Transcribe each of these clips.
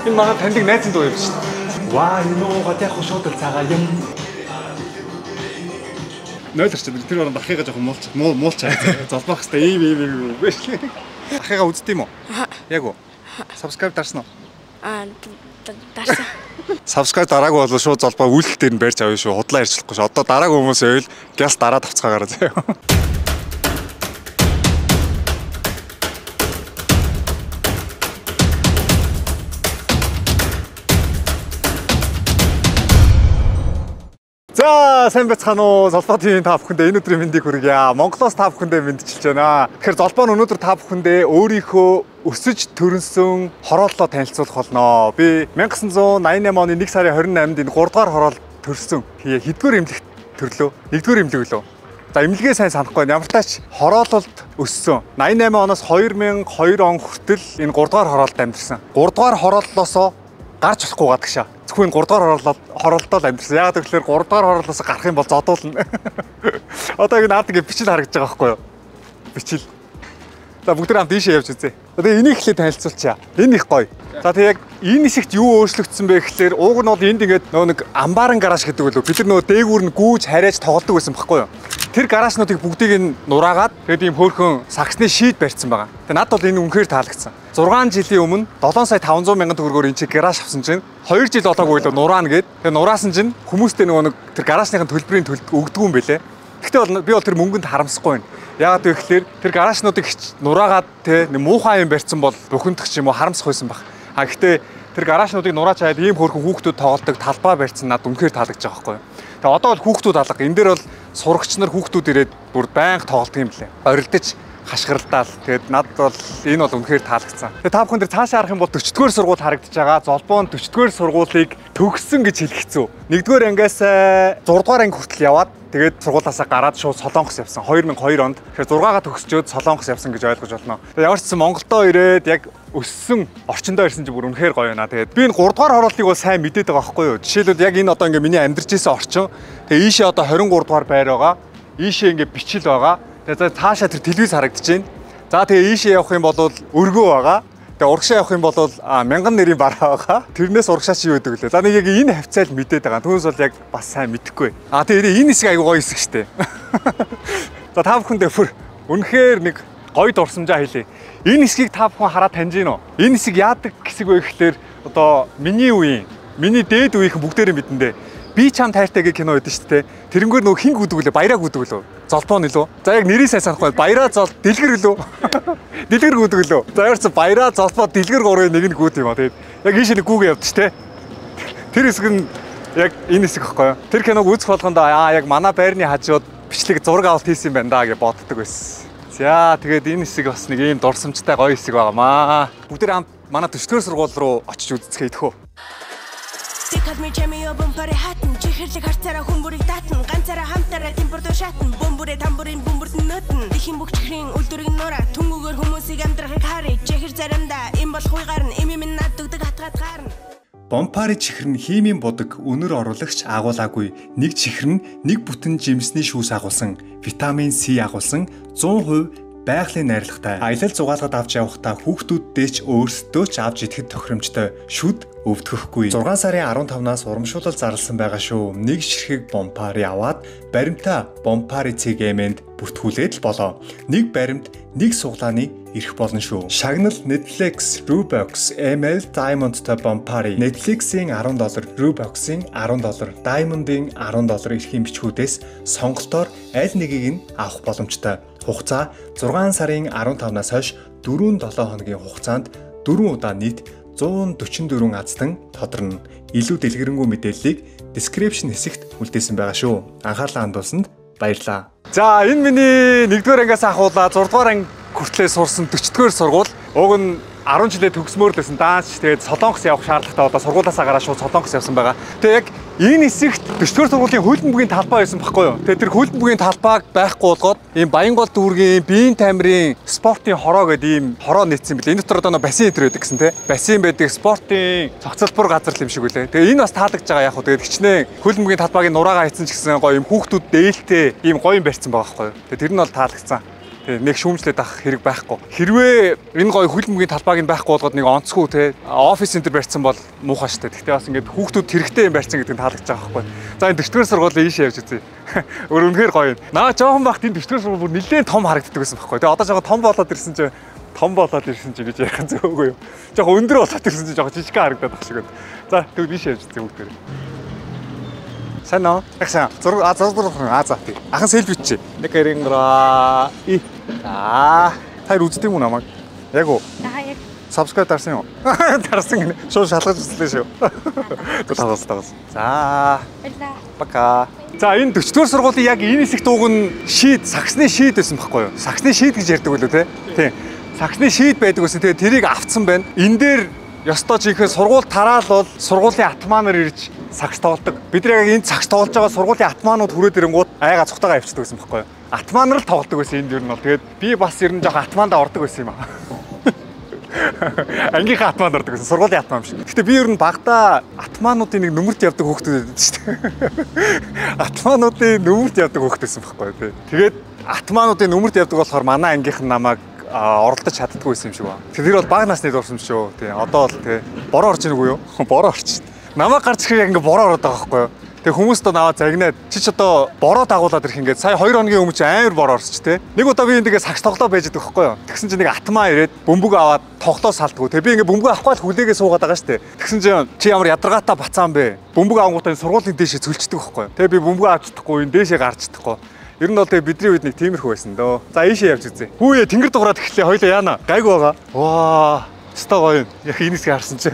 Энэ манай таньдаг найзын дуу юм шүү дээ. Ваа, энэ гот яг шуудал цагаа юм. Нойлорч тэр оронд ахыгаа жоохон муулч залбах хэвээр ийм биш. Ахыгаа үздэг юм уу? Яг уу. Subscribe дарсан уу? Дарсан. Subscribe дараагүй бол шууд залбаа үйлдэл дээр нь барьж авъя шүү. Худлаа ярьчлахгүй шүү. Одоо дараагүй хүмүүс байвал гяс дараа тавцгаагаараа заяа. За сайн байцгаана уу. Золбоо ТV-ийн та бүхэндээ энэ өдрийн мэндийг хүргье. Монголоос та бүхэндээ мэдчилж байна. Тэгэхээр Золбоо нь өнөөдөр та бүхэндээ өөрийнхөө өсөж төрөнсөн хорооллоо танилцуулах болно. Би 1988 оны 1 сарын 28-нд энэ 3 дугаар хороол төрсөн. Хэдгээр эмнэлэгт төрлөө? 1-р эмнэлэг лөө. За эмнэлгээ сайн санахгүй байна. Ямар тач хороололд өссөн. 88 оноос 2002 он хүртэл энэ 3 дугаар хороолд амьдсан. 3 дугаар хорооллоосоо гарч болохгүй гадаг шаа. Зөвхөн 3 дугаар хороолтол амьдсан. Яагаад гэвэл 3 дугаар хороолоос гарах юм бол зодуулна. Одоо ингэ наад ингэ бичил харагдаж байгаа байхгүй юу? Бичил. За бүгд хамт ийшээ явж үзье. Тэгээ энийг ихлэ танилцуулчаа. Энэ их гоё. За тэгээ яг энэ хэсэгт юу өөрчлөгдсөн бэ гэхлээр ууг нь бол энд ингээд нөгөө нэг амбааран гараж гэдэг үлээ. Бид нар нөгөө дээгүүр нь гүүж харьяаж тоглодог байсан байхгүй юу? Тэр гаражнуудыг бүгдийг нь нураагаад тэгээд ийм хөөрхөн саксны шийд барьсан байгаа. Тэгээ надад бол энэ үнэхээр таалагдсан. 6 жилийн өмнө 7 сая 500 мянган төгрөгөөр энэ чи гараж авсан чинь 2 жил болоогүй л нураана гэд. Тэгээ нураасан чинь хүмүүстэй нөгөө нэг тэр гаражныхын төлбөрийн өгдөг юм бэлээ. Гэхдээ бол би бол тэр мөнгөнд харамсахгүй байна. Яагаад вэ гэхээр тэр гаражнуудыг нураагаад те муухай юм барьсан бол бухимдах ч юм уу харамсах байсан баг. Гэхдээ тэр гаражнуудыг нурааж хаад ийм хөөрхөн хүүхдүүд тоглодог талбай барьсан надад үнэхээр таалагдж байгаа байхгүй юу. Тэгээ одоо бол хүүхдүүд алга. Энэ дээр бол сурагч нар хүүхдүүд ирээд бүр байнга тоглодог юм лээ. Орилдож хашгиралдаал. Тэгээд надад бол энэ бол үнэхээр таалагдсан. Тэгээ та бүхэн дээр цаашаа харах юм бол 40-р сургууль харагдаж байгаа. Золбоо нь 40-р сургуулийг төгссөн гэж хэлэх хэцүү. 1-р ангиас 6-р анги хүртэл яваад тэгээд сургуулаасаа гараад шууд Солонгос явсан. 2002 онд. Тэгэхээр 6-гаа төгсчөөд Солонгос явсан гэж ойлгож байна. Тэгээд ямар ч гэсэн Монголдоо ирээд яг өссөн орчиндоо ирсэн чинь бүр үнэхээр гоё байна. Тэгээд би энэ 3-р хороолтыг бол сайн мэдээд байгаа байхгүй юу? Жишээлбэл яг энэ одоо ингээ миний амьдарч ирсэн орчин. Тэгээд ийшээ одоо 23-р байр байгаа. Ийшээ ингээ бичил байгаа. Тэгээд цаашаа тэр телевиз харагдаж байна. За тэгээ ийшээ явах юм бол өргөө байгаа. Тэгээ урагшаа явах юм бол 1000 нэрийн бараа байгаа. Тэрнээс урагшаа чи юу гэдэг лээ. За нэг яг энэ хавцаал мэдээд байгаа. Түүнээс бол яг бас сайн мэдэхгүй. Тэгээ энэ хэсэг аягүй гоё хэсэг штэ. За та бүхэндээ үнэхээр нэг гоё дурсамжаа хэлье. Энэ хэсгийг та бүхэн хараад таньж гин үү? Энэ хэсэг яадаг хэсэг вэ гэхлээр одоо миний үеийн, миний дээд үеийнхэн бүгдээрээ мэдэндээ би чам тайртай гэх кино байдсан шүү дээ. Тэрнгээр нөгөө хин гүдэг лээ, баяраа гүдэг лөө. Золбоо нэлөө. За яг нэрийг сайн санахгүй. Баяраа зол дэлгэр лөө. Дэлгэр гүдэг лөө. За яарч баяраа золбоо дэлгэр гурвын нэг нь гүд юм аа. Тэгээд яг ийш нэг гүүгээ явдчих те. Тэр хэсэг нь яг энэ хэсэг байхгүй юу? Тэр киног үзэх болгондоо яг манай байрны хажууд бичлэг зураг авалт хийсэн юм байна да гэж боддог байсан. За тэгээд энэ хэсэг бас нэг ийм дурсамжтай гоё хэсэг байгаамаа. Бүгдээ хамт манай 40-р сургууль руу очиж үзцгээе идэх үү. Кадми чамио бомбари хатан чихэрлэг харцаараа хүмүүрийг даатан ганцаараа хамтараа температур шатан бомбурэ тамбурын бомбурт нөтн дихийн бүх чихрийн үлдүрийг нураа түнгүүгээр хүмүүсийг амьдрахыг харъя чихэр заримдаа им болох үе гарна им над дөгдөг хатгаад гарна. Бомпари чихэр нь химийн будаг өнөр оруулагч агуулаагүй нэг чихэр нь нэг бүтэн жимсний шүүс агуулсан витамин С агуулсан 100% байгалийн найрлагатай. Аялал зугаалгад авч явахдаа хүүхдүүддээ ч өөрсдөө ч авч идэхэд тохиромжтой шүд өвдгөхгүй. 6 сарын 15-наас урамшуулал зарласан байгаа шүү. Нэг ширхэг бомпари аваад баримтаа бомпари цэгэмэнд бүртгүүлээд л болоо. Нэг баримт нэг суглааны ирэх болно шүү. Шагнал Netflix, Roblox, ML Diamond-тай бомпари Netflix-ийн $10, Roblox-ийн $10, Diamond-ийн $10 эрхийн бичгүүдээс сонголтоор аль нэгийг нь авах боломжтой. Хугацаа 6 сарын 15-наас хойш 4-7 хоногийн хугацаанд 4 удаа нийт 144 азтан тодорно. Илүү дэлгэрэнгүй мэдээллийг description хэсэгт үлдээсэн байгаа шүү. Анхаарлаа хандуулсанд баярлалаа. За энэ миний 1-р ангиас ахуулаад 6-р анги хүртлээр сурсан 40-р сургууль. Уг нь 10 жилээ төгсмөр л байсан дааш. Тэгээд Солонгос явах шаардлагатай одоо сургуулиасаа гараад шууд Солонгос явсан байгаа. Тэгээ яг энэ хэсэгт 40-р сургуулийн хөлбөмбөгийн талбай байсан байхгүй юу? Тэгээ тэр хөлбөмбөгийн талбайг байхгүй болгоод ийм Баянгол дүүргийн биеийн тамирын спортын хороо гэдэг ийм хороо нийцсэн билээ. Энэ дотор одоо бассейн энэ байдаг гэсэн тий. Бассейн байдаг спортын цогцлбор газар юм шиг үлээ. Тэгээ энэ бас таалагдж байгаа яг хөө. Тэгээд хичнээн хөлбөмбөгийн талбайг нураагаа хийсэн ч гэсэн гоё ийм хүүхдүүд дээлтэй ийм гоё юм барьсан байгаа байхгүй юу? Тэгээ тэр нь бол таалагдсан. Тэгээ нэг шүүмжлээд авах хэрэг байхгүй. Хэрвээ энэ гоё хөлбөмбөгийн талбайг нь байхгүй болгоод нэг онцгүй те офис центр барьсан бол муухай штэ. Гэхдээ бас ингээд хүүхдүүд хэрэгтэй юм барьсан гэдэг нь таалагдж байгаа байхгүй. За энэ 40 дугаар сургуулийн ийшээ явж үзье. Үнэхээр гоё юм. Наа жоохон багт энэ 40 дугаар сургууль бүр нэлээд том харагддаг байсан байхгүй. Тэгээ одоо жоохон том болоод ирсэн чинь гэж ярих зөөгүй юу. Жоохон өндөр болоод ирсэн чинь жоохон жижиг харагдаад баг шиг байна. За тэгвэл ийшээ явж үзье бүгдээ. Сайн уу? Ахсан. Зураг за тий. Ахын селфи чи. Нэг эрингра и. Таар үздэг юм уу намайг? Яг уу? Яг Subscribe дарсан юу? Дарсан гинэ. Шууд шалгаж үзлээ шүү. Тагаас. За. баярлаа. Пока. За энэ 40-р сургуулийн яг энэ хэсэг дууг нь саксны шийд байсан байхгүй юу? Саксны шийд гэж ярьдаг үлээ тий. Саксны шийд байдаг гэсэн. Тэгээ тэрийг авцсан байна. Энэ дээр ёстой жинхэнэ сургууль тараал бол сургуулийн атманаар ирж сакс тоглодог. Бид нар яг энэ сакс тоглож байгаа сургуулийн атманууд хүрээд ирэнгүүт аяга цухтагаа авчдаг байсан байхгүй юу? Атманаар л тоглодог байсан энд ер нь бол. Тэгээд би бас ер нь жоохон атмаандаа ордог байсан юм аа. Ангийнхаа атмаанд ордог гэсэн сургуулийн атман биш. Гэтэ би ер нь багада атмаануудын нэг нүмерт явдаг хүүхдүүд байдаг шүү дээ. Атмаануудын нүмерт явдаг хүүхд байсан байхгүй тий. Тэгээд атмаануудын нүмерт явдаг болохоор манай ангийнх нь намайг оролдож чаддгүй байсан юм шиг байна. Тэр бол баг насны дурсан шүү. Тий. Одоо бол тий. Бороо орж ийн үгүй юу? Бороо орч. Намайг гарч ирэхээр яг ингээ бороо ороод байгаа байхгүй юу? Тэгээ хүмүүс одоо наваа загнаад чи ч одоо бороо дагуулад ирэх ингээд сая 2 хоногийн өмнө чи амар бороо орсч те. Нэг удаа би энэ тэгээ сагс тоглоо байж байгаа байхгүй юу. Тэгсэн чинь нэг атмаа ирээд бөмбөг аваад тоглоо салтгүй. Тэгээ би ингээ бөмбөг авахгүй л хүлээгээ суугаад байгаа штэ. Тэгсэн чинь чи ямар ядаргаатай бацаан бэ? Бөмбөг авангуудаа сургуулийн дээшээ зүлчдэг байхгүй юу. Тэгээ би бөмбөг авч чадахгүй энэ дээшээ гарч чадахгүй. Ер нь бол тэгээ бидний үед нэг тиймэрхүү байсан дөө. За ийшээ явж үзье. Хүүе тэнгэр дугаараа тэгэхээр хоёлоо яана. Гайгүй байгаа. Ваа. Өстой гоё юм. Яг энэсгээ харсан чи.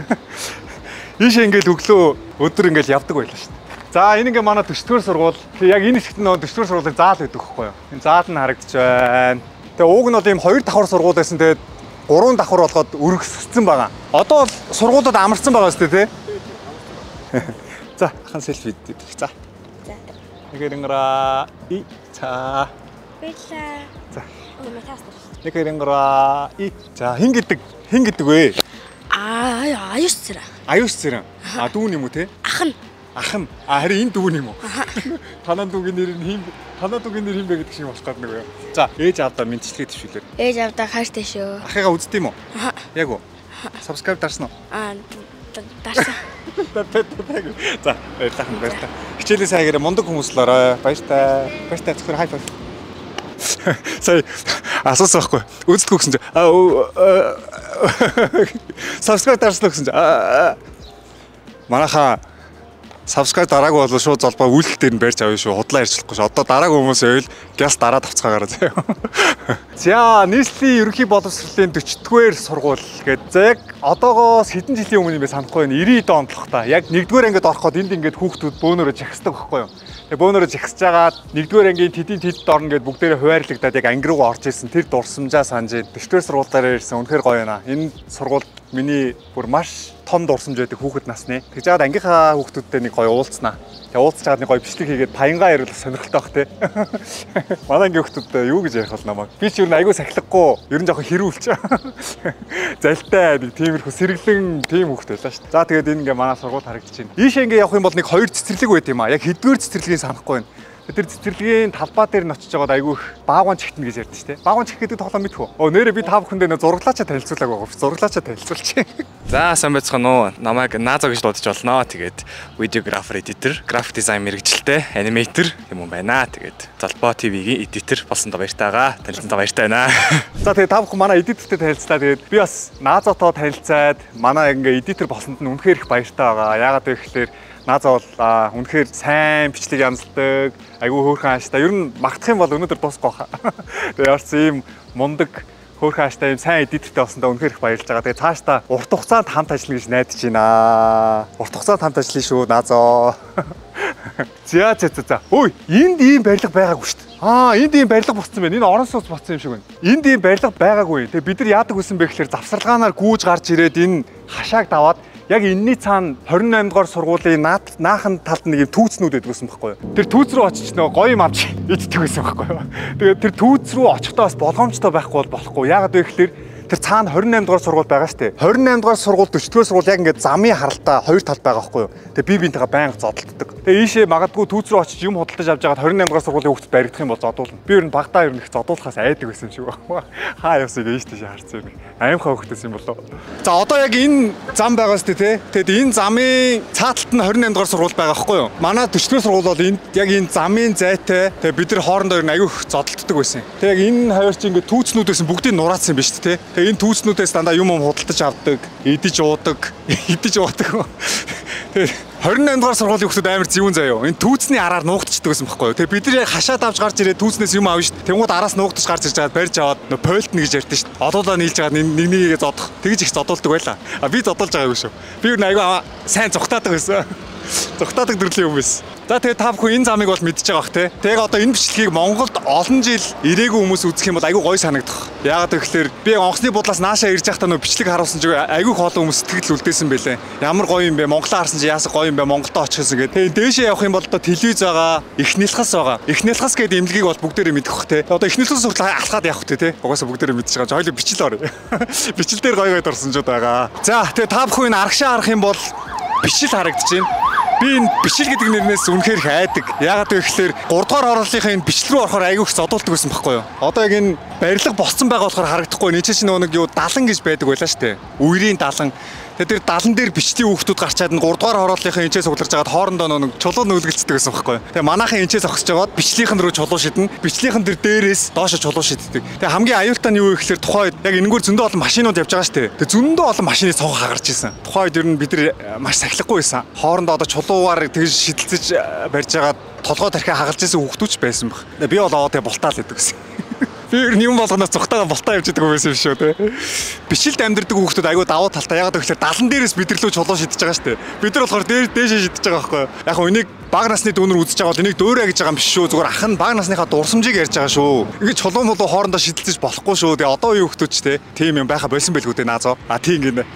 Ийшээ ингээл өглөө өдөр ингээл явдаг байлаа штэ. За энэ ингээ манай 40-р сургууль. Яг энэ хэсэгт нөө 40-р сургуулийн заал байдаг байхгүй юу? Энэ заал нь харагдаж байна. Тэгээ ууг нь бол ийм 2 давхар сургууль байсан. Тэгээд 3 давхар болгоод өргөсгсөн байгаа. Одоо бол сургуулиуд амарсан байгаа шүү дээ, тий? За, хан селфи идэх. За. Нэг эрингра и за. баярлаа. За. Өөмөө таастар. Нэг эрингра и за хин гэдэг вэ? Аюус зэрэг. Аюус зэрэг. А дүүн юм уу те? Ахын. Харин энэ дүүн юм уу? Танаа дүүгийн нэр нь танаа дүүгийн нэр хин бэ гэдэг шиг болох гээд нэг юу. За, ээж аавдаа мэдчилгээ төвшүүлэр. Ээж авдаа хайртай шүү. Ахыгаа үздэг юм уу? Яг уу. Subscribe дарсан уу? Дарсан. За, баярлалаа. Хичээлийн сайгаар мундаг хүмүүс л орой. Баяртай. Баяртай зөвхөн хай фай. Сая асуусан байхгүй. Үздэг гэсэн чинь subscribe дарсан гэсэн чинь манайхаа subscribe дараагүй бол шууд золбоо үйлдэл дээр нь барьж авъя шүү. Худлаа ярьчлахгүй шүү. Одоо дараагүй хүмүүс байвал гяс дараа тавцгаагаараа заяа. За, нийслэлийн ерөнхий боловсролын 40-р сургууль гэдэг. За яг одоогоос хэдэн жилийн өмнө юм бэ санахгүй байна. 90-д онд л та. Яг 1-р ангид ороход энд ингээд хүүхдүүд бөөнөрөө жагсдаг байхгүй юу? Тэгээ бөөнөрөө жагсаж байгаа 1-р ангийн тэд орно гэдээ бүгдээрээ хуваарлагдаад яг анги руу орж ирсэн. Тэр дурсамжаа санаж 40-р сургуулиараа ирсэн. Үнэхээр гоё байна. Энэ сургууль миний бүр маш том дурсамж байдаг хүүхэд насны. Тэгж жаад ангийнхаа хүүхдүүдтэй нэг гоё уулзснаа. Тэгээ уулзч чаад нэг гоё бичлэг хийгээд паянгаа ярил сонирхолтой бах те. Манай ангийн хүүхдүүд юу гэж ярих бол намайг. Би ч ер нь айгүй сахилахгүй. Ер нь жоохон хэрүүлч. Залтай нэг тиймэрхүү сэргэлэн тийм хүүхд байлаа шүү дээ. За тэгээд энэ ингээ манай сургууль харагдаж байна. Ийшээ ингээ явах юм бол нэг 2 цэцэрлэг байт юм аа. Яг хэдгээр цэцэрлэгийг санахгүй байна. Тэр цэцэрлэгийн талбай дээр нь очиж байгаад айгүй их баагуун чихтэн гэж ярьдэн шүү дээ. Баагуун чих гэдэг тоглоом мэдхүү. Нэрээ би та бүхэндээ нэ зураглаачаа танилцуулаг байгаа. Зураглаачаа танилцуулчих. За сайн байцгаана уу. Намайг Назо гэж дуудаж болно. Тэгээд видеографер, эдитер, график дизайн мэргэжилтэй, аниматор юм байна. Тэгээд Залбоо ТV-гийн эдитер болсондоо баяртайгаа. Танилцсандаа баяртай байна. За тэгээд та бүхэн манай эдитертэй танилцлаа. Тэгээд би бас Назотоо танилцаад манай ингээ эдитер болсонд нь үнэхээр их баяртай байгаа. Яагаад гэвэл Назо бол үнэхээр сайн бичлэг янзлдаг, айгүй хөөрхөн ааштай. Ер нь магтах юм бол өнөөдөр дуусахгүй хаа. Тэгээ ярц ийм мундаг хөөрхөн ааштай ийм сайн эдитертэй болсондоо үнэхээр их баярлж байгаа. Тэгээ цаашдаа урт хугацаанд хамт ажиллана гэж найдаж байна. Урт хугацаанд хамт ажиллая шүү Назо. За. Ой, энд ийм барилга байгаагүй шүү дээ. Энд ийм барилга болцсон байна. Энэ орон сууц болцсон юм шиг байна. Энд ийм барилга байгаагүй. Тэгээ бид нар яадаг хүсэн бэ гэхээр завсарлагаанаар гүүж гарч ирээд энэ хашааг даваад яг энэний цаана 28 дугаар сургуулийн наахан талд нэг юм түүцнүүд байдаг гэсэн байхгүй юу. Тэр түүц рүү очиж нөгөө гоё юм авч иддэг гэсэн байхгүй юу. Тэгээд тэр түүц рүү очихдоо бас болгоомжтой байхгүй бол болохгүй. Яагаад вэ гэхээр Тэр цаана 28 дугаар сургууль байгаа шүү дээ. 28 дугаар сургууль 40 дугаар сургууль яг ингээд замын харалтаа хоёр талд байгаа байхгүй юу? Тэгээ би бинтэйгээ байнга зодтолдог. Тэгээ ийшээ магадгүй түүц рүү очиж юм худалдаж авч байгаад 28 дугаар сургуулийн хүүхдэд баригдах юм бол зодуулна. Би ер нь багтаа ер нь их зодуулахаас айдаг байсан юм шиг байна. Хаа явсыг ийш тийш харцсан юм. Аимхаа хөвгтэйс юм болоо. За одоо яг энэ зам байгаа шүү дээ, тэ. Тэгэд энэ замын цааталт нь 28 дугаар сургууль байгаа байхгүй юу? Манай 40 дугаар сургууль бол энд яг энэ замын зайтай. Тэгээ бид нар хоорондоо ер нь аягүй их зодтолдог байсан. Тэгээ яг энэ хавар чи ингээд түүцнүүдээс бүгдийг нураацсан юм биш үү, тэ. Тэгээ энэ түүцнүүдээс дандаа юм худалдаж авдаг, идэж уудаг, идэж уудаг. Тэгээ 28 дугаар сургуулийн хүмүүс амар зэвүүн заяа. Энэ түүцний араар нуугдчихдаг байсан байхгүй юу? Тэгээ бид нар яг хашаад авч гарч ирээд түүцнээс юм аавна шүү дээ. Тэнгууд араас нуугдаж гарч ирж байгаад барьж аваад пойлтно гэж ярьдэн шүү дээ. Одоолаа нийлж байгаа нэг нэгээ зодох. Тэгж их зодуулдаг байлаа. А би зодуулж байгаагүй шүү. Би юу айгүй сайн зүхтаадаг байсан. Зүхтаадаг төрлийн юм байсан. За тэгээ та бүхэн энэ замыг бол мэдчихэж байгаа бах те. Тэгээ одоо энэ бичлэгийг Монголд олон жил ирээгүй хүмүүс үзэх юм бол айгүй гоё санагдах. Яагаад гэвэл би онгоцны бодлоос наашаа ирж байхдаа нөө бичлэг харуулсан чинь айгүй хоолой хүмүүс сэтгэл үлдээсэн байлээ. Ямар гоё юм бэ? Монголоо харсан чинь яасаа гоё юм бэ? Монголдоо очихсан гэдэг. Тэгээ дээшээ явах юм бол одоо телевиз байгаа, их нэлхас байгаа. Их нэлхас гэдэг имлэгийг бол бүгдээрээ мэдэх бах те. Одоо их нэлхас хүртэл алхаад явах те. Угаасаа бүгдээрээ мэдчихэж байгаа. Хоёул бичил орё. Бичил дээр гоё дурсамжууд байгаа. За тэгээ та бүхэн энэ аргашаа харах юм бол бичил харагдаж байна. Би энэ бичил гэдэг нэрнээс үнэхээр хайдаг. Яагаад гэвэл 3 дугаар орлогынхаа энэ бичил рүү орохоор айгүй их зодуулдаг байсан байхгүй юу? Одоо яг энэ барилга болцсон байгаа болохоор харагдахгүй. Нийт чинь нэг юу далан гэж байдаг байлаа шүү дээ. Үерийн далан. Тэр далан дээр бичлийн хүүхдүүд гарчаад 3 дугаар орлогынхаа энчээс угларж байгаад хоорондоо нэг чулуу нүүлгэлцдэг байсан байхгүй юу? Тэгээ манайхан энчээс зогсож байгаад бичлийнхэн рүү чулуу шиднэ. Бичлийнхэн тэр дээрээс доошо чулуу шиддэг. Тэгээ хамгийн аюултай нь юу вэ гэхээр тухайд яг энэгээр зөндөө олон машинууд явж байгаа шүү дээ. Тэгээ зөндөө олон машины цонх хагарч исэн. Тухайд ер нь бид нар маш сахилахгүй байсан. Хоорондоо одоо чулуугаар тэгж шидэлцэж барьж байгаад толгой тархиа хагалж исэн хүүхдүүч байсан баг. Би бол аваад болтаал гэдэг гэсэн. Би ер нь юм болгоноос цухтаага болтоо явж идэг байсан юм шүү те. Бичлэлд амьдэрдэг хүүхдүүд айгүй давуу талтай. Ягаад гэвэл далан дээрээс бид нар лөө чулуу шидэж байгаа шүү дээ. Бид нар болохоор дээшээ шидэж байгаа байхгүй юу? Яг хөө энийг баг насны дүүнэр үзэж байгаа бол энийг дөөрэ гэж байгаа юм биш шүү. Зүгээр ах нь баг насныхаа дурсамжийг ярьж байгаа шүү. Ингээд чулуу молоо хоорондоо шидэлцэж болохгүй шүү. Тэгээ одоо юу хүүхдүүд ч те. Тийм юм байха болсон байлгүй дээ наазоо. А тийм гинэ.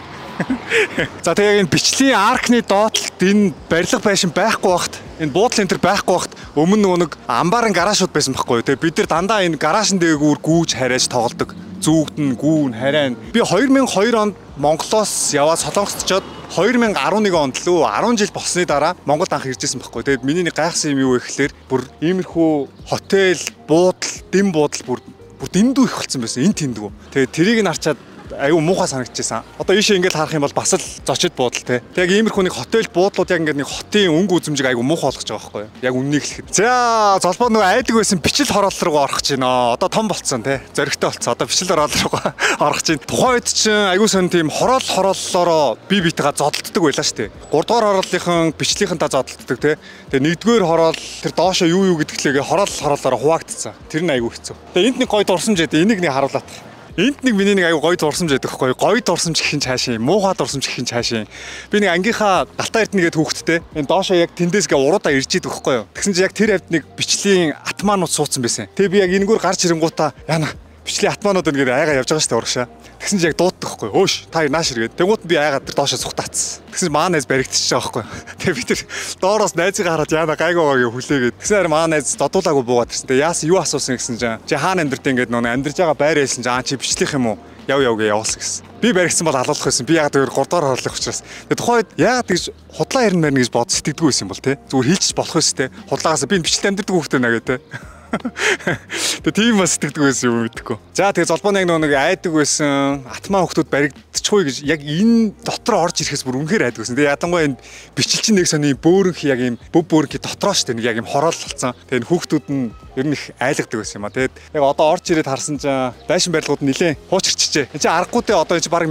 За тэгээ энэ бичлийн аркны доотлогт энэ барилга байшин байхгүй багт энэ буудлын энэ байхгүй багт өмнө нэг амбарын гаражууд байсан байхгүй юу. Тэгээ бид нар дандаа энэ гаражн дээгүүр гүүж харьяаж тоглодог. Зүүгдэн, гүүн, харайн. Би 2002 онд Монголоос яваад Солонгост очоод 2011 онд лөө 10 жил болсны дараа Монголд анх иржсэн байхгүй. Тэгээд миний нэг гайхсан юм юу вэ гэхээр бүр иймэрхүү хотел, буудал, дэм буудал бүр дэндүү их болсон байсан. Энэ тэндүү. Тэгээд тэрийг нь харчаад аюу муухай санагдчихсан. Одоо ийшээ ингээд харах юм бол бас л зочид буудал те. Тэг яг иймэрхүү нэг хотел буудлууд яг ингээд нэг хотын өнгө үзэмжийг аюу муухай болгож байгаа байхгүй юу? Яг үннийг хэлэхэд. За золбоо нөгөө айдаг байсан бичил хороол руу орох гэж байна. Одоо том болцсон те. Зөрөгтэй болцсон. Одоо бичил хороол руу орох гэж байна. Тухайд чинь аюу сон тийм хорооллороо бие биетэйгээ зодтолдог байлаа шүү дээ. 3 дугаар хорооллынхан бичлийнхэнтэй зодтолдог те. Тэгээ 1-р хороол тэр доошо юу гэдгэлээ хорооллороо хуваагдцсан. Тэр нь аюу хэцүү. Тэгээ энд нэг гоё дурсамж яд. Энийг нэг харуулаад. Энд нэг миний нэг аюу гоё дурсамж байдаг хгүй. Гоё дурсамж гэхин цаашаа, муухай дурсамж гэхин цаашаа. Би нэг ангийнхаа Галтай Эрдэнэгээд хүүхэдтэй. Энэ доошоо яг тэндээсгээ уруудаа ирж идэг хгүй. Тэгсэн чинь яг тэр хавьд нэг бичлийн атманууд суудсан байсан. Тэгээ би яг энэгээр гарч ирэнгуутаа яана бичлийн атманууд ингээд айгаа явж байгаа шүү дээ урагшаа. Тэгсэн чинь яг дууддаг хгүй. Өөш та нааш иргээд. Тэнгуут би айгаа тэр доошоо сухтаацсан. Тэгсэн чинь маа найз баригдчихж байгаа хгүй. Тэгээ би тэр доороос найзыгаа хараад яана гайгаагаа хүлээгээд. Тэгсэн хараа маа найз додуулаагүй буугаад ирсэн. Тэгээ яасан юу асуусан гэсэн чинь чи хаана амьдэртэй ингээд нөө амьдэрж байгаа байр хэлсэн чинь чи бичлэх юм уу? Яв гэж явуулсан гэсэн. Би баригдсан бол алуулах байсан. Би яг тэр 3 дугаар хорлох учраас. Тэгээ тухайд яагаад тэгж худлаа ирнэ мэрнэ гэж бод сэтгэдэггүй байсан юм бол те. Зүгээр хийчих болох байсан те. Худлагаас би бичлэлд амьдэрдэг хүүхдээ наа гэдэг те. Тэгээ тийм бас сэтгэдэг байсан юм мэдгүй. За тэгээ золбооны нэг айдаг байсан. Атмаа хүүхдүүд баригдчихгүй гэж яг энэ дотор орж ирэхээс бүр үнэхээр айдаг байсан. Тэгээ ядангуй энэ бичлэлчин нэг сони бөөрөнх яг юм бүв бөөрөнх дотроо штэ нэг яг юм хороол болсон. Тэгээ хүүхдүүд нь ер нь их айлгадаг байсан юм а. Тэгээд яг одоо орж ирээд харсан чинь байшин барилгууд нилээн хуучирчжээ. Энд чинь аргагүй дээ одоо энэ баг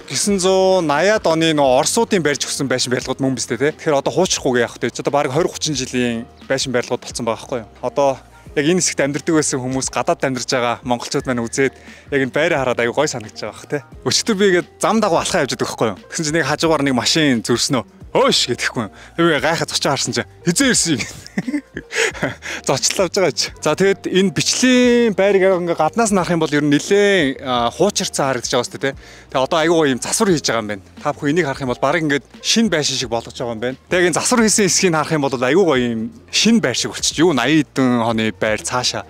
1980-ад оны нөө Оросуудын барьж өгсөн байшин барилгууд мөн биз дээ. Тэгэхээр одоо хуучрахгүйгээ явах дээ. Одоо баг 20-30 жилийн байшин барилгууд болсон байгаа байхгүй юу? Одоо яг энэ хэсэгт амьдардаг байсан хүмүүс гадаад амьдарч байгаа монголчууд маань үзээд яг энэ байраа хараад аюу гой санагдаж байгаа бах те. Өчтөр би ингээд зам дагуу алхаа явж байдаг байхгүй юу? Тэгсэн чинь нэг хажуугаар нэг машин зөрснөө. Хөөш гэдэхгүй. Би гайхаад зочоо харсан чинь хизээ ирсэн юм. Зочлоо авч байгаа ч. За тэгэд энэ бичлийн байрыг ингээ гаднаас нарах юм бол ер нь нэлээ хуучирцсан харагдаж байгаа сте те. Тэгээ одоо аюу юм засвар хийж байгаа юм байна. Та бүхэн энийг харах юм бол баг ингээд шин байшин шиг болгож байгаа юм байна. Тэгээ энэ засвар хийсэн хэсгийг харах юм бол аюу гоё юм шин байр шиг болчих. Юу 80 хэдэн оны байр цаашаа.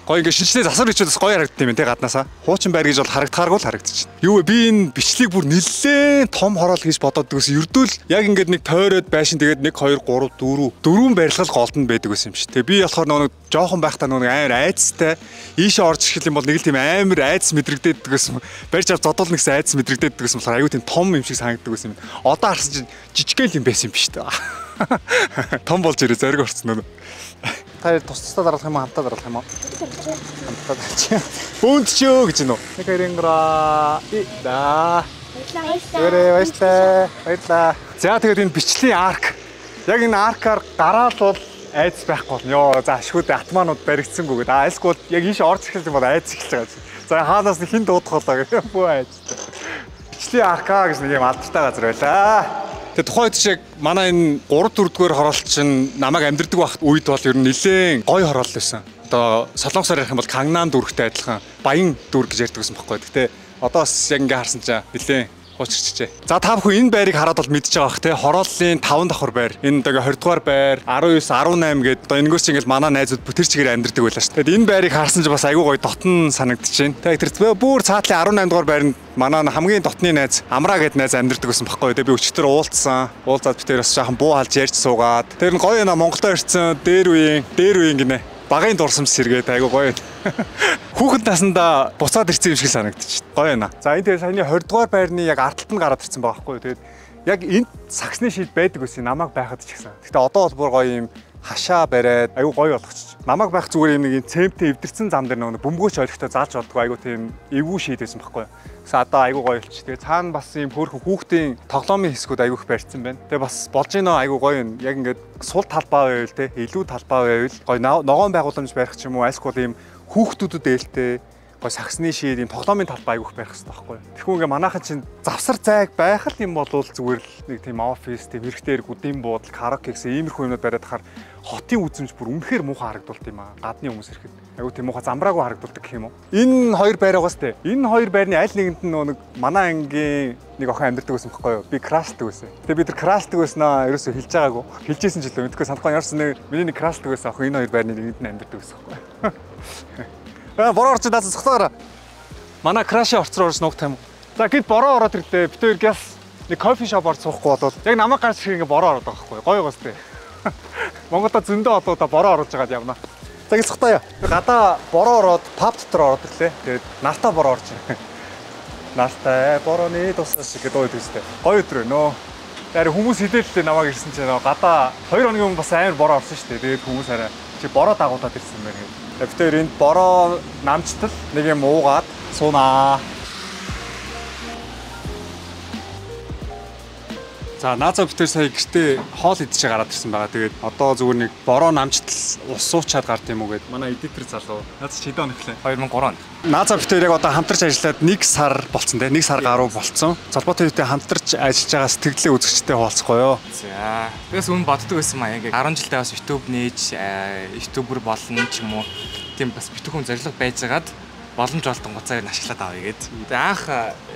Гоё ингээ шинжлэх засвар бичүүд бас гоё харагддаг юм те гаднаасаа. Хуучин байр гэж бол харагдахааргүй л харагдчих. Юу вэ? Би энэ бичлэгийг бүр нэлээд том хороол гэж бодоод дгээс ердөө л яг ингээд нэг тойроод байшин тэгээд 1 2 3 4 дөрвөн барилгал голтонд байдаг гэсэн юм шиг. Тэгээ би болохоор нэг жоохон байхдаа нэг амар айцтай ийшээ орж ирэх юм бол нэг л тийм амар айц мэдрэгдээд гэсэн барьж ав зодолно гэсэн айц мэдрэгдээд гэсэн болохоор аюу тийм том юм шиг санагддаг гэсэн юм. Одоо харсан чинь жижигхэн юм байсан юм биш үү? Том болж ирээ зориг орцсон нөө. Та тусдаа дараалах юм уу хамтаа дараалах юм уу? Хамтаа дараалчих. Бөөнд ч юу гэж нөө. Нэг хэрэнгра да. Баярлаа. За тэгээд энэ бичлийн арк. Яг энэ аркаар гараад бол айц байхгүй болно. Йоо за шгүүд атманууд баригдсангүй гэдэг. Айлсгүй яг ийш орж эхэлсэн бол айц эхэлж байгаа юм. За хаанаас нэг хин дуудах болоо гэх бүү айц. Бичлийн аркаа гэж нэг юм алдартай газар байлаа. Тэгээ тухайд шиг манай энэ 3 4 дугаар хороолт чинь намайг амьдэрдэг байхад үед бол ер нь нэлээд гоё хороол байсан. Одоо солонгосоор ярих юм бол Кангнам дүүрэгтэй адилхан баян дүүрэг гэж ярьдаг байсан байхгүй. Гэтэ одоо бас яг ингээ харсан чинь нэлээд хуучирчжээ. За та бүхэн энэ байрыг хараад бол мэдчихэж байгаа бах те. Хорооллын 5 давхар байр. Энэ одоо 20 дугаар байр, 19, 18 гээд одоо энэгөөс чинь ингээл манай найзууд бүтэр чигээр амьдэрдэг байлаа шүү. Тэгэд энэ байрыг харсан чинь бас айгүй гоё дотн санагдчихээн. Тэгээд тэр бүр цаатлын 18 дугаар байранд манай хамгийн дотны найз Амраа гээд найз амьдэрдэг байсан байхгүй. Тэгээд би өчтөр уулзсан. Уулзаад битээр бас жоохон буу халж ярьж суугаад. Тэр нь гоё наа Монголоо ирсэн дээр үеийн гинэ. Багын дурсамж сэргээд айгу гоё. Хүүхэд насандаа буцаад ирсэн юм шиг санагдчих. Гоё байна. За энэ тэгээ саяны 20 дугаар байрны яг ард талд нь гараад ирсэн байгаа байхгүй. Тэгээд яг энд саксны шид байдаг гэсэн намайг байхад ч гэсэн. Гэтэ одоо бол бүр гоё юм хашаа бариад айгу гоё болгочих. Намайг байх зүгээр юм нэг юм цемптэй эвдэрсэн зам дээр нэг бөмбөгөөч ойлгохтой зааж болдгоо айгу тийм эвгүй шид байсан байхгүй. Гэсэн одоо айгу гоё болчих. Тэгээ цаана бас юм хөөрхөн хүүхдийн тоглоомын хэсгүүд айгу их барьсан байна. Тэгээ бас болж гинөө айгу гоё юм. Яг ингээд сул талбай байвал те илүү талбай байвал гоё ногоон байгууламж барих ч юм уу айлсгүй юм хүүхдүүдэд ээлтэй гоё саксны шид юм тоглоомын талбай айгу их барих хэрэгтэй байхгүй. Тэгэхгүй ингээ манайхан чинь завсар зайг байх л юм бол зүгээр л нэг тийм офис тийм хэрэгтэй гүдийн буудал караоке гэсэн иймэрхүү юмнууд бариад хахаар хотын үзмж бүр үнэхээр муухай харагдулт юм аа. Гадны хүмүүс ирэхэд айгу тийм муухай замбраагүй харагдулдаг гэх юм уу. Энэ хоёр байр байгаас тээ. Энэ хоёр байрны аль нэгэнд нь нэг манай ангийн нэг охин амьдардаг байсан байхгүй юу? Би крашдаг байсан. Тэгээ бид нар крашдаг байснаа ерөөсөө хэлж байгаагүй. Хэлжсэн ч илүү мэдхгүй санахгүй ярьсан нэг миний нэг крашдаг байсан охин энэ хоёр байрны нэгэнд нь амьдардаг байсан байхгүй юу? Бороо орч надад цогцоороо. Манай краши орцроо орж нуух юм. За гэд бороо ороод ирлээ. Бид хоёр гяс нэг кофе шоп орж суухгүй болоод яг намайг гарч ирэх ингээ бороо ороод байгаа байхгүй юу? Гоё гоос тээ. Монголда зөндөө одуудаа бороо орж байгаад явна. За гэж цогтоо яа. Гадаа бороо ороод паб дотор ороод ирлээ. Тэгээд наалтаа бороо орж ирээ. Наалтай борооны тусаас гэдэг ой төстэй. Гоё өдөр өнөө. Тэгэхээр хүмүүс хідээлээ намайг ирсэн чинь гадаа 2 хоногийн өмнө бас амар бороо орсон шүү дээ. Тэгээд хүмүүс арай чи бороо дагуулад ирсэн байна гэдэг. Тэгээд бид энд бороо намжтал нэг юм уугаад суунаа. За наазаа битэр сая гэртээ хоол идчихээ гараад ирсэн байгаа. Тэгээд одоо зүгээр нэг бороо намжтал ус суучаад гард юм уу гэд манай эдитер залуу. Наац чи хэдэн он ихлээ? 2003 он. Наазаа битэр яг одоо хамтарч ажиллаад 1 сар болцсон те. 1 сар гаруй болцсон. Залбоотой үедээ хамтарч ажиллаж байгаа сэтгэлээ үзэгчтэй хуваалцахгүй юу? За. Тэгээс өмнө боддог байсан маа яг 10 жилдээ бас YouTube нээж ютубер болно ч юм уу. Тийм бас битүүхэн зорилго байжгаад боломж олдон гоцаар нь ашиглаад авъя гэд. Тэгээ анх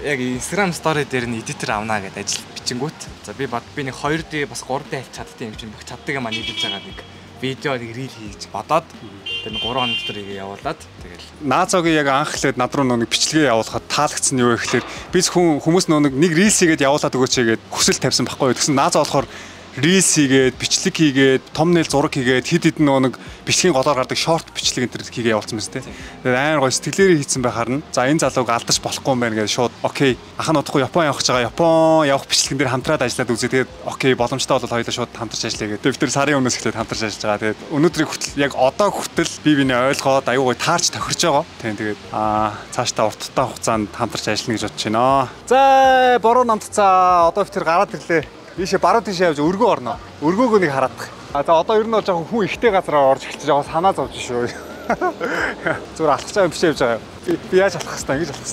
яг Instagram story дээр нь эдитер авнаа гэд ажил бичингүүт. За би нэг 2D бас 3D хэлж чаддаг юм чинь бүх чаддаг юм аа нийлж байгаа нэг видео нэг рил хийж бодоод тэр 3 хоног дотор игээ явуулаад тэгэл Наазогийн яг анх хэлээд над руу нэг бичлэгээ явуулахад таалагдсан юу вэ гэхээр би хүмүүс нэг рилс хийгээд явуулаад өгөөч гэгээд хүсэл тавьсан байхгүй юу. Тэгсэн Наазо болохоор рилс хийгээд, бичлэг хийгээд, thumbnail зураг хийгээд хид хид нэг бичлэгийн голоор гардаг шорт бичлэг энэ төр хийгээ явуулсан мэт те. Тэгээд амар гоё сэтгэлээрээ хийцэн байхаар нь за энэ залууг алдаж болохгүй юм байна гэж шууд окей. Ахын удахгүй Япон явах гэж байгаа. Япон явах бичлэгэн дээр хамтраад ажиллаад үзье. Тэгээд окей боломжтой бол хоёулаа шууд хамтарч ажиллая гэдэг. Бид тэр сарын өмнөөс эхлээд хамтарч ажиллаж байгаа. Тэгээд өнөөдрийг хүртэл яг одоо хүртэл би биний ойлгоод аюу гоё таарч тохирч байгаа. Тэгээд цаашдаа урттай хугацаанд хамтарч ажиллана гэж бодож байна. За бороо намтцаа одоо бид тэр гараад ирлээ. Ийшээ баруун тийшээ явж өргөө орно. Өргөөг нэг хараадах. За одоо ер нь бол жоохон хүн ихтэй газараар орж эхэлж байгаа санаа зовж шүү. Зүгээр алхаж байгаа юм биш явж байгаа. Би яаж алхах хэвээр ингэж алхах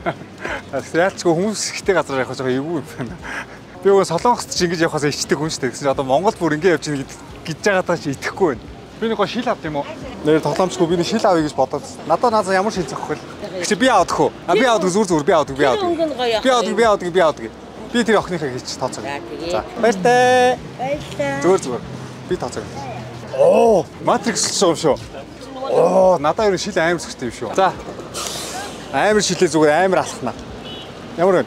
хэвээр. Яалчгүй хүмүүс ихтэй газараар явах жоохон эвгүй юм байна. Би нөгөө Солонгост ч ингэж явахаас ичдэг хүн шүү дээ. Гэсэн чинь одоо Монгол бүр ингэ явж ийн гэж байгаадаа чи итгэхгүй байна. Би нэг шил авт юм уу? Нэр тоглоомчгүй би нэг шил авъя гэж бодоод. Надад наазаа ямар шил зохих вэ? Чи би авах уу? Би авах зүгээр би авах. Би авах. Би тэр охиныхаа хийчих тооцоо. За. Баяртай. Зүгээр. Би тооцоо. Оо, Matrix л шүү. Оо, надад ер нь шил амар сүртэй юм шүү. За. Амар шилээ зүгээр амар алхна. Ямар вэ?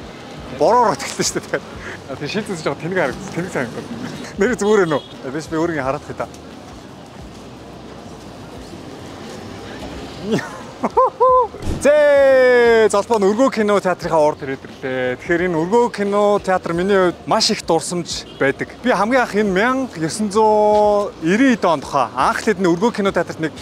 Бороор тэлсэн шүү дээ. Тэгээ шилдэж жоо тэнэг харагдсан. Тэнэг санагдав. Нэр зүгээр ээ нөө. Биш би өөрийн хараад хаа. Зээ залбаа өргөө кино театрынхаа орд ирээд ирлээ. Тэгэхээр энэ өргөө кино театр миний хувьд маш их дурсамж байдаг. Би хамгийн анх энэ 1990 онд анх л энэ өргөө кино театрт нэг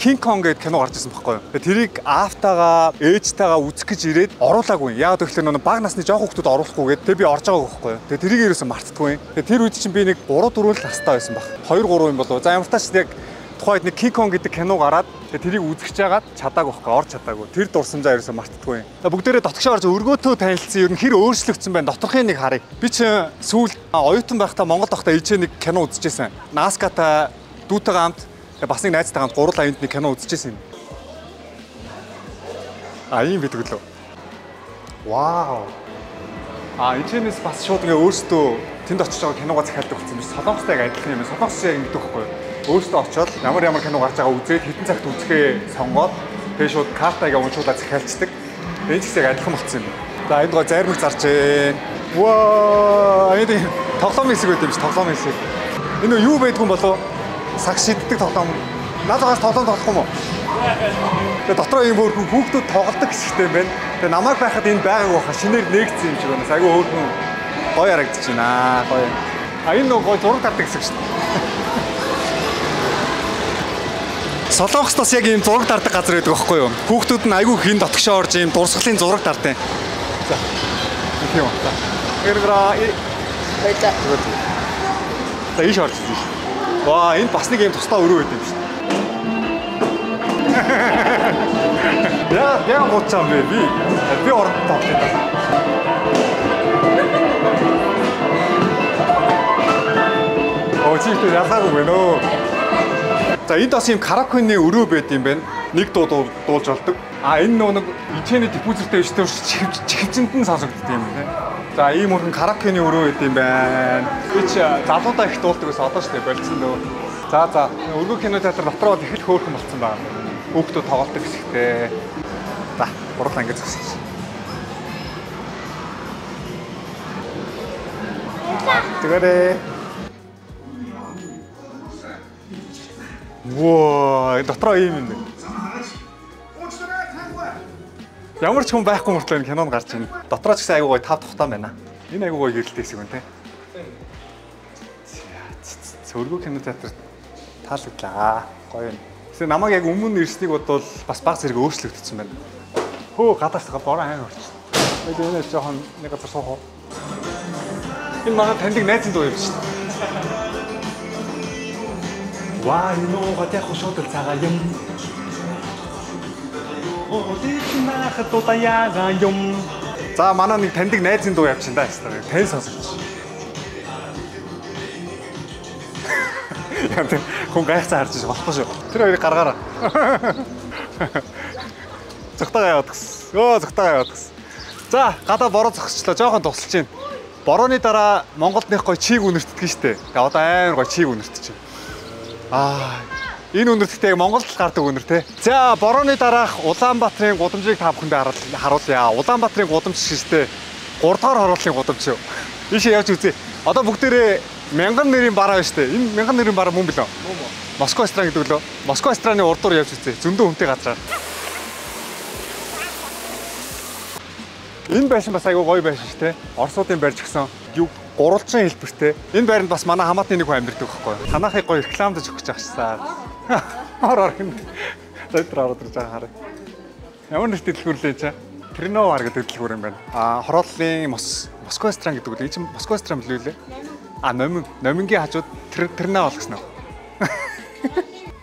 King Kong гэдэг кино гарч ирсэн байхгүй юу. Тэрийг аавтайгаа ээжтэйгээ үзэх гэж ирээд оруулаагүй. Яагаад гэвэл нөгөө баг насны жоох хүмүүс оруулахгүйгээд би орж байгааг байхгүй юу. Тэгээ тэрийг ерөөсөн мартдаггүй. Тэгээ тэр үед чинь би нэг 3-4 л настай байсан баг. 2-3 юм болов. За ямар ч тач яг тухайд нэг King Kong гэдэг кино гараад тэрийг үзэж жагаад чадаагүй байхгүй, орж чадаагүй. Тэр дурсамжаа ерөөсөн мартдаггүй. Бүгдээрээ дотгошоо орж өргөөтөө танилцсан ер нь хэр өөрчлөгдсөн байна. Доторхын нэг харъя. Би чи сүүл оюутан байхдаа Монгол байхдаа ичээ нэг кино үзчихсэн. Наскатай дүүтэйгээ хамт бас нэг найзтайгаа хамт гурван аянд нэг кино үзчихсэн юм. Ийм бидэг лөө. Вау. Ичээс бас шууд ингээ өөртөө тэнд очиж байгаа киногоо захиалдаг болсон биш. Солонгостой яг адилхан юм. Солонгос яг ингэдэг байхгүй юу? Өөртөө очиод ямар кино гарч байгаа үзээд хэдэн цагт үзэхээ сонгоод тэгээ шууд картагаа уншуулаад захиалцдаг. Энэ ч гэсэн яг адилхан болсон юм. За энд гоо зармиг зарчээ. Ваа, энэ тоглоомын хэсэг байт юм шиг тоглоомын хэсэг. Энэ юу байдгүй болов? Саг шиддэг тоглоом. Наадаас тоглоом тоглох юм уу? Тэгээ дотроо юм хөөрхөн хүүхдүүд тоглодог хэсэгтэй юм байна. Тэгээ намайг байхад энэ байгааг баха шинээр нээгдсэн юм шиг байна. Айгүй хөөрхөн гоё харагдаж байна. Гоё. Энэ нөгөө зураг тавьдаг хэсэг шүү дээ. Солонгостоос яг ийм зураг дардаг газар байдаг байхгүй юу? Хүүхдүүд нь айгүй хин дотгошоо орж ийм дурсгалын зураг дардیں۔ За. Их юм. За. Эргэраа. Баярлалаа. За ийш орж ирсэн. Ваа, энэ бас нэг ийм тусдаа өрөө байд юм шүү дээ. Яа гоцсан бэ би? Би орд тавтай та. Очиж яхаагүй байна оо. За энд бас юм каракуны өрөө байд юм байна. Нэг дуу дуулж болдог. Энэ нэг ичээний диффузертэй биш тэр чихвчэнд нь сонсогддог юм байна. За ийм өргөн каракуны өрөө байд юм байна. Би ч залуудаа их дуулдаг ус одоо ч болцсон дөө. За өргөө кино театр дотроо их л хөөрхөн болцсон байна. Хүүхдүүд тоглолдог хэсэгтэй. За гурлаа ингэж зогсож. Тэгэрээ. Воо, дотроо ийм юм байна. Ямар ч хүн байхгүй мөртлөө энэ кинонд гарч ирнэ. Дотроо ч гэсэн айгуу гоё тав тухтаа байна. Энэ айгуу гоё гэрэлтэй хэсэг байна те. Өргөө кино театрт таалагдлаа. Гоё юм. Тэсээ намайг яг өмнө ирснийг бодвол бас баг зэрэг өөрчлөгдсөн байна. Хөө гадаасаа бороо айн орчихсон. Тэгээд энэ жоохон нэг газар суухаа. Энэ манай таньдаг найзын дуу юм шүү дээ. Ваа, энэ гот яг шууд л цагаа юм. Оо, дэвнах тутаяга юм. За манай нэг таньдаг найзын дуу явчихсан да хэвээр. Тань сонсогч. Яа тэр хүн гайхацаа харж болохгүй шүү. Тэр хоёрыг гаргаараа. Зогтойгоо яваад гис. Зогтойгоо яваад гис. За, гадаа бороо зогсчлоо. Жоохон тусалж байна. Борооны дараа Монголд нэг гоё чийг үнэртдэг штэ. Тэгээ одоо амар гоё чийг үнэртэж байна. Энэ үнэртгтэй Монголд л гардаг үнэр те. За, борооны дараах Улаанбаатарын гудамжийг та бүхэндээ харуулъя. Улаанбаатарын гудамж шиштэй 3 дахь хорлолын гудамж шүү. Ийшээ явж үзье. Одоо бүгдээрээ мянган нэрийн бараа байна штэ. Энэ мянган нэрийн бараа мөн билүү? Москва ресторан гэдэг лөө. Москва рестораны урдуур явж үзье. Зөндөө хүнтэй газраар. Энэ байшин бас айгүй гоё байшин шүү те. Орсуудын барьж гисэн. Гурвалжин хэлбэртэй. Энэ байранд бас манай хамаатны нэг хүн амьдардаг байхгүй юу? Танахыг гоё рекламдаж өгч байгаа шээ. Ороор хин. Зөтрөө ороод ирж байгаа хараа. Ямар нэртэй дэлгүүрлээ чаа? Тринова гэдэг дэлгүүр юм байна. Хорооллын Москва ресторан гэдэг үл. Энэ чинь Москва ресторан билүү лээ? Номингийн хажууд Тринова болгосноо.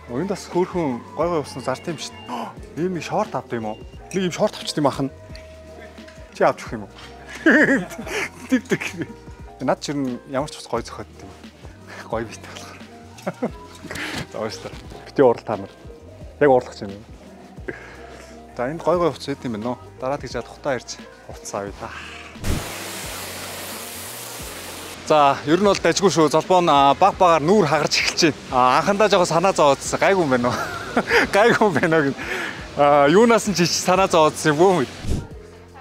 Энд бас хөөрхөн гой усан зарт юм шүү дээ. Ийм нэг шорт авд юм уу? Нэг ийм шорт авчт юм ахна. Чи авч өгөх юм уу? Тэг. Над ч ямар ч бас гоё зохиод юм. Гоё бит болохоор. За өөстөр. Бити урал та нар. Яг уурлах юм. За энд гоё хувц хэд юм бэ нөө. Дараа тэгж тухтаа ирж хувц авъя та. За ер нь бол дажгүй шүү. Залбоо нь баг багаар нүүр хагарч эхэлж байна. Анхандаа жоохон санаа зовоодсан. Гайгүй юм байна нөө. Гайгүй байна гэн. Юунаас нь ч санаа зовоодсон юм бүү.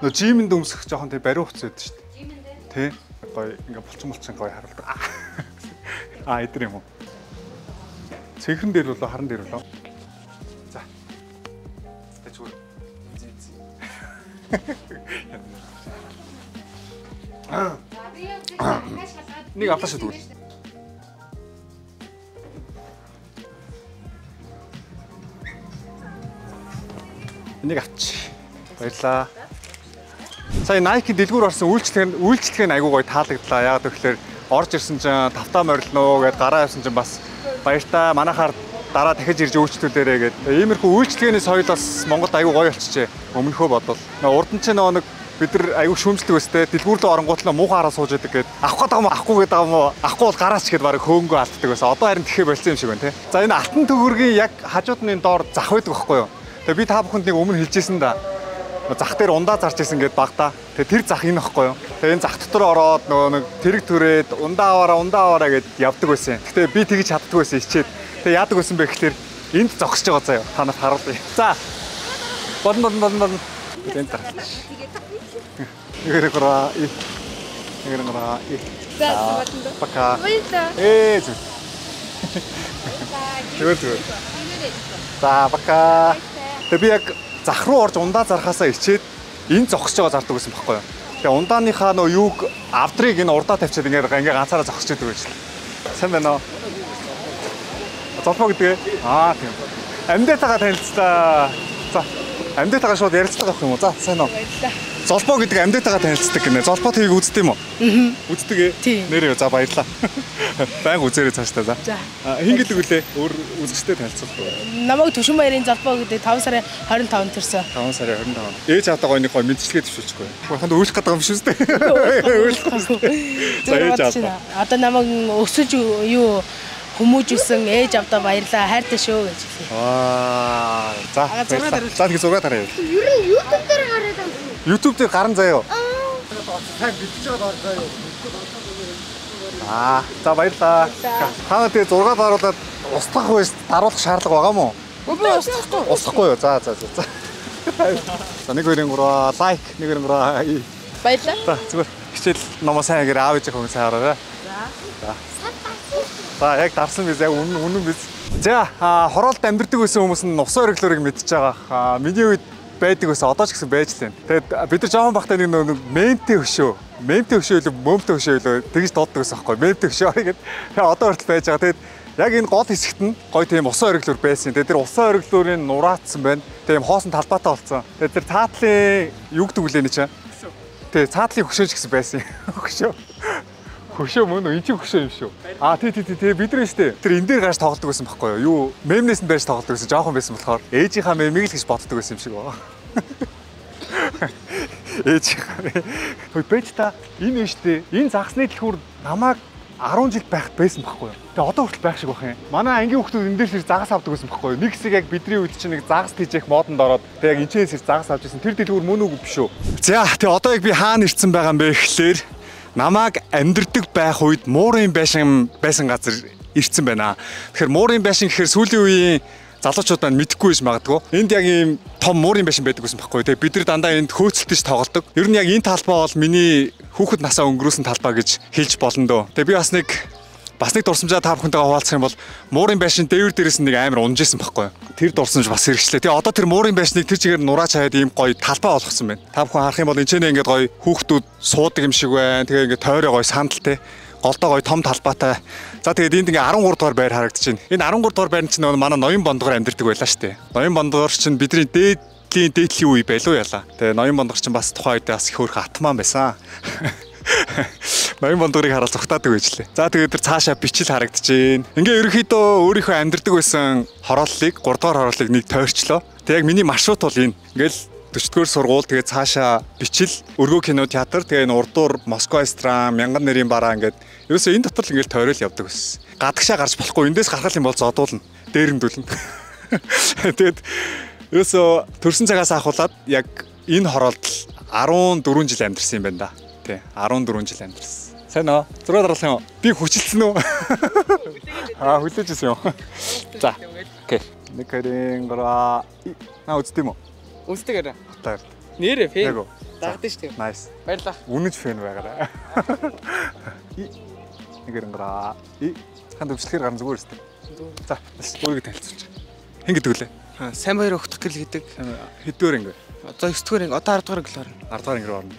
Нөө жимэнд өмсөх жоохон тий бариу хуц байдаг шүү дээ. Жимэнд тий. Гоё ингээ булчин гоё харуулдаг. Эдэр юм уу? Цэнхрэн дээр болоо харан дээр болоо. За. Тэчгүй. Нэг автаа шүү дээ. Энийг авч. Баярлаа. Сая Nike дэлгүүр орсон үйлчлэгээ айгуу гоё таалагдлаа. Яагаад гэвэл орж ирсэн чинь тавтаа морилноо гэд гараа явсан чинь бас баяртай. Манайхаар дараа дахиж ирж үйлчлүүлээрэ гэд. Иймэрхүү үйлчлэгээний соёл бас Монголд айгуу гоё болчихжээ. Өмнөхөө бодвол. Урд нь ч нэг бид нар айгуу шүүмжлэг өстэй дэлгүүр рүү оронгуутлаа муухай хараа сууж идэг гэд. Авах гэдэг юм уу, авахгүй гэдэг юм уу? Авахгүй бол гараач гэд барыг хөөнгөө алддаг байсан. Одоо харин тэхээ болцсон юм шиг байна те. За энэ алтан төгөргийн яг хажууд нь доор зах байдаг байхгүй юу? Тэгээ би та бүхэнд нэг өмнө хэлжсэн да. Зах дээр ундаа зарж исэн гэд багтаа. Тэгээ тэр зах энэ байхгүй юу? Тэгээ энэ зах дотор ороод нөгөө нэг тэрэг түрээд ундаа аваараа гэд явдаг байсан. Гэтэ би тэгж чаддгүй байсан ичээд. Тэгээ яадаг байсан бэ гэхээр энд зогсож байгаа заяа. Та нарт харуулъя. За. Бодно. Энд тар. Нэгэрэграа. За, бодно. Пока. Зү. Зү. За, пока. Тэгээ би яг зах руу орж ундаа зархаасаа ичээд энэ зогсож байгаа зардаг гэсэн байхгүй юу. Тэгээ ундааныхаа нөө юуг авдрыг энэ урдаа тавьчаад ингээ ганцаараа зогсож идэг байж л. Сайн байна уу? Золбоо гэдэг. Тийм. Амьдтайгаа танилцлаа. За, амьдтайгаа шууд ярилцлага авах юм уу? За, сайн уу? Золбоо гэдэг амьдтайгаа танилцдаг гинэ. Золбоо тийг үздэг юм уу? Үздэг ээ. Нэрээ за баярлаа. Баян үзээрэй цаашдаа за. Хин гэдэг үлээ өөр үзэгчтэй танилцуулах. Намайг Төшин баярын Золбоо гэдэг 5 сарын 25-нд төрсөн. 5 сарын 25. Ээж аатаа гойны гой мэдчилгээ төвшүүлчихгүй. Баханд өөлөх гэдэг юм шүү дээ. За ээж аатаа. Одоо намайг өсөж юу хүмүүжүүлсэн ээж авдаа баярлаа хайртай шүү гэж хэлээ. За. За тэгээ зураг тараа. Ер нь YouTube дээр гараад байна. YouTube дээр гарan заяа. Сайн бичиж байгаа заяа. За баярлаа. Та тэгээ зураг даруулаад устгах байж даруулах шаардлага байгаа мó? Үгүй устгахгүй. Устгахгүй юу? За. За 1 2 3 лайк 1 2 3 баярлаа. За зүгээр хичээл номоо сайн гэр аав ээж хүн сайн хараарай. За. За яг дарсан биз яг үнэн биз. За хороолт амьдэрдэг байсан хүмүүс нь усан ориглоорыг мэдчихэж байгаа. Миний үед байдаг байсан одоо ч гэсэн байж лээ. Тэгээд бид нар жоохон бахтай нэг мемтэй хөшөө илүү мөмтэй хөшөө илүү тэгж дууддаг байсан байхгүй. Мемтэй хөшөө гэдэг. Одоо хүртэл байж байгаа. Тэгээд яг энэ гол хэсэгт нь гоё тийм усан ориглоор байсан. Тэгээд тэр усан ориглоорыг нураацсан байна. Тийм хоосон талбайтай болцсон. Тэгээд тэр цаатлын юу гэдэг үлээ нэ чи? Тэгээд цаатлын хөшөөч гэсэн байсан. Хөшөө мөн энэ чинь хөшөө юм шүү. Тий бид нар штэ. Тэр энэ дээр гарч тоглодог байсан байхгүй юу? Мемнээс нь барьж тоглодог байсан. Жоохон байсан болохоор ээжийнхаа мемийг л гэж боддог байсан юм шиг байна. Ээжийнхаа. Хөөе бэж та энэ штэ. Энэ загсны дэлгүүр намайг 10 жил байхад байсан байхгүй юу? Тэгээ одоо хүртэл байх шиг байх юм. Манай ангийн хүмүүс энэ дээр загас авдаг байсан байхгүй юу? Нэг хэсэг яг бидний үед чинь нэг загас тийжэх модонд ороод тэгээ яг энэчээс загас авч ирсэн. Тэр дэлгүүр мөн үгүй биш үү? За тэгээ одоо яг би хаана ирсэн байгаа юм бэ гэхлээр намайг амьдэрдэг байх үед муурын байшин байсан газар ирсэн байна. Тэгэхээр муурын байшин гэхээр сүүлийн үеийн залуучууд маань мэдэхгүй байж магадгүй. Энд яг ийм том муурын байшин байдаг гэсэн баггүй. Тэгээ бид нар дандаа энд хөөцөлтөж тоглодог. Ер нь яг энэ талбай бол миний хүүхэд насаа өнгөрөөсөн талбай гэж хэлж болно дөө. Тэгээ би бас нэг дурсамжаа та бүхэнтэйгээ хуваалцах юм бол муурын байшин дээрээс нэг амар унжижсэн баггүй. Тэр дурсамж бас хэрэгжлээ. Тэгээ одоо тэр муурын байшныг тэр чигээр нураач хаяад ийм гоё талбай болгосон байна. Та бүхэн харах юм бол энэ ч ингээд гоё хүүхдүүд суудаг юм шиг байна. Тэгээ ингээд тойроо гоё сандалтай. Голдоо гоё том талбайтай. За тэгээд энд ингээ 13 дугаар байр харагдаж байна. Энэ 13 дугаар байр нь чинь манай ноён бондгоор амьдардаг байлаа шүү дээ. Ноён бондгоор чинь бидний дээдлийн үе байлуу яла. Тэгээ ноён бондгоор чинь бас тухайн үед бас их хөөрхөн атман байсан. Ноён бондгорыг хараад зүгтаадаг байж лээ. За тэгээд тэр цаашаа бичил харагдаж байна. Ингээ ерөнхийдөө өөрийнхөө амьдардаг байсан хорооллыг 3 дугаар хорооллыг нэг тойрчлоо. Тэгээ яг миний маршрут бол энэ. Ингээл 40-р сургууль тэгээ цаашаа бичил, өргөө кино театр тэгээ энэ урдуур Москва ресторан, мянган нэрийн бараа ингээд ерөөсөө энэ дотор л ингээл тойрол явдаг байсан. Гадагшаа гарч болохгүй, эндээс гарах юм бол зодуулна, дээрэмдүүлнэ. Тэгээд ерөөсөө төрсэн цагаас ахуулаад яг энэ хороолт 14 жил амьдэрсэн юм байна да. Тий, 14 жил амьдэрсэн. Сайн уу? Зураг дараалах юм уу? Би хүчилсэн үү? Хүлээж ирсэн юм. За. Окей. Нэг харин гара наа үзтээ юм уу? Үздэг арай. Таар. Нэрэ фэн. Яг уу. Дагдаг шүү. Nice. Баярлалаа. Үнэж фэн байгаарай. Нэг харин гара ханд өвчлөхээр гарна зүгээр өстэй. За, өөрийгөө танилцуулж. Хэн гэдэг үлээ? Сайн баяр өгдөх гэл гэдэг. Хэдвэр ингэ? Одоо 9 дугаар анги, одоо 10 дугаар гэл орно. 10 дугаар ангир орно.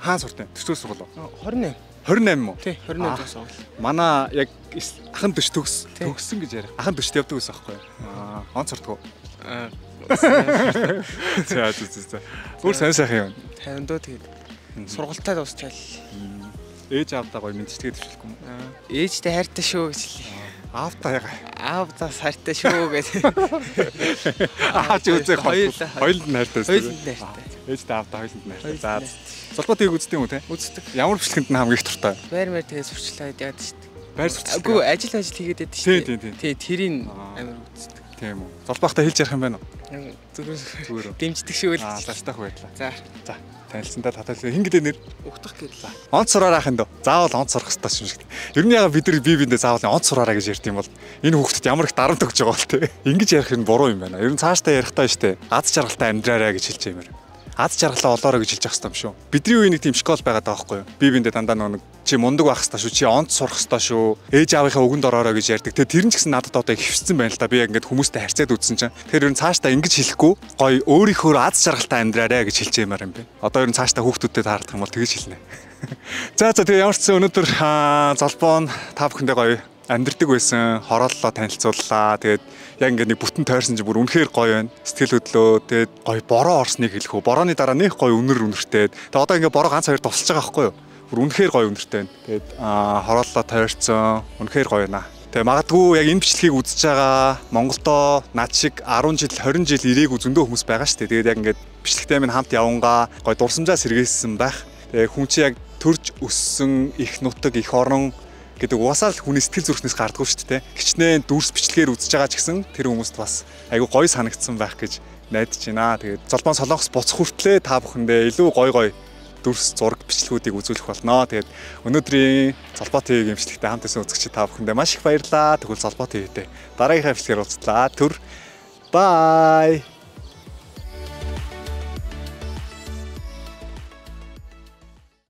Хаан суртын. Төсвөр сургууль. 28. 28 мó? Тий, 28 дугаар сургууль. Манай яг ахын төш төгссөн гэж яриа. Ахын төшт явдаг гэсэн аахгүй юу? Он суртгуу. За. Бүр сайн сайхан юм. 50 дөө тэгээд сургуультай дуусчаал. Ээж аавдаа гоё мэдчихэд төвшлөхгүй юм. Ээжтэй хайртай шүү гэж хэлээ. Аавдаа яга. Аавдаа хайртай шүү гэж. Ааж үзэх хоёулаа. Хоёуланд хайртай. Хоёуланд хайртай. Ээжтэй аавдаа хоёуланд хайртай. За. Солбоотыг үздэг юм уу те? Үздэг. Ямар бичлэгэнд нь хамгийн их туртай? Байр маяг тэгээд сурчлаад яадаг шүү дээ. Байр сурчлаа. Үгүй ажил хийгээд байдаг шүү дээ. Тийм. Тий, тэрийг амар үздэг. Тийм үү. Солбоохтой хэлж ярих юм байна уу? Зүгээр. Дэмждэг шүү л. Лаштах байдлаа. За. Танилцсандаа таталцсан. Хин гэдэг нэр? Угтах гэлээ. Онц сураараа ахын дөө. Заавал онц сурах хэрэгтэй юм шиг. Ер нь яга бид нар бие биендээ заавал онц сураараа гэж ярьд юм бол энэ хүүхдэд ямар их дарамт өгч байгаа бол тээ. Ингэж ярих нь буруу юм байна. Ер нь цаашдаа ярихтаа штэ. Аз жаргалтай амьдраарай гэж хэлж юмэр. Аз жаргалаа олоорой гэж хэлж явах юм шүү. Бидний үеийн нэг тийм школ байгаад байгаа байхгүй юу? Бие биендээ дандаа нэг чи мундаг байх хэрэгтэй шүү. Чи онц сурах хэрэгтэй шүү. Ээж аавынхаа үгэнд ороорой гэж ярьдаг. Тэгээ тэр нь ч гэсэн надад одоо их хөвцсөн байна л да. Би яг ингээд хүмүүстэй харьцаад үзсэн чинь. Тэгэхээр ер нь цаашдаа ингэж хэлэхгүй гоё өөрийнхөө аз жаргалтай амьдраарай гэж хэлж юмар юм бэ. Одоо ер нь цаашдаа хүүхдүүдэд таардах юм бол тэгэж хэлнэ. За тэгээ ямар ч зүйл өнөөдөр залбоон та бүхэндээ гоё амьдэрдэг байсан хорооллоо танилцууллаа. Тэгээд яг ингээд нэг бүтэн тойрсон чинь бүр үнэхээр гоё байна. Сэтгэл хөдлөө тэгээд гоё бороо орсныг хэлэх үү. Борооны дараа нэх гоё үнэртэй. Тэгээд одоо ингээд бороо ганц хоёр тусалж байгаа байхгүй юу? Бүр үнэхээр гоё үнэртэй байна. Тэгээд хорооллоо тойрсон үнэхээр гоё байна. Тэгээ магадгүй яг энэ бичлэгийг үзэж байгаа Монголдоо над шиг 10 жил 20 жил ирээгүй зөндөө хүмүүс байгаа шүү дээ. Тэгээд яг ингээд бичлэгтэй минь хамт явангаа гоё дурсамжаа сэргээсэн байх. Тэгээ хүн чи яг төрж өссөн их нутаг их орон гэдэг угаасаа л хүний сэтгэл зүрхнээс гардггүй шүү дээ. Хичнээн дүрс бичлэгээр үзэж байгаа ч гэсэн тэр хүмүүст бас айгүй гоё санагдсан байх гэж найдаж байна. Тэгээд Золбоон Солонгос буцах хүртлээр та бүхэндээ илүү гоё дүрс зураг бичлэгүүдийг үзүүлэх болно. Тэгээд өнөөдрийн Золбоо ТV-ийн бичлэгтээ хамт байсан үзэгчид та бүхэндээ маш их баярлалаа. Тэгвэл Золбоо ТV-тэй дараагийнхаа бичлэгээр уулзлаа. Түр бай.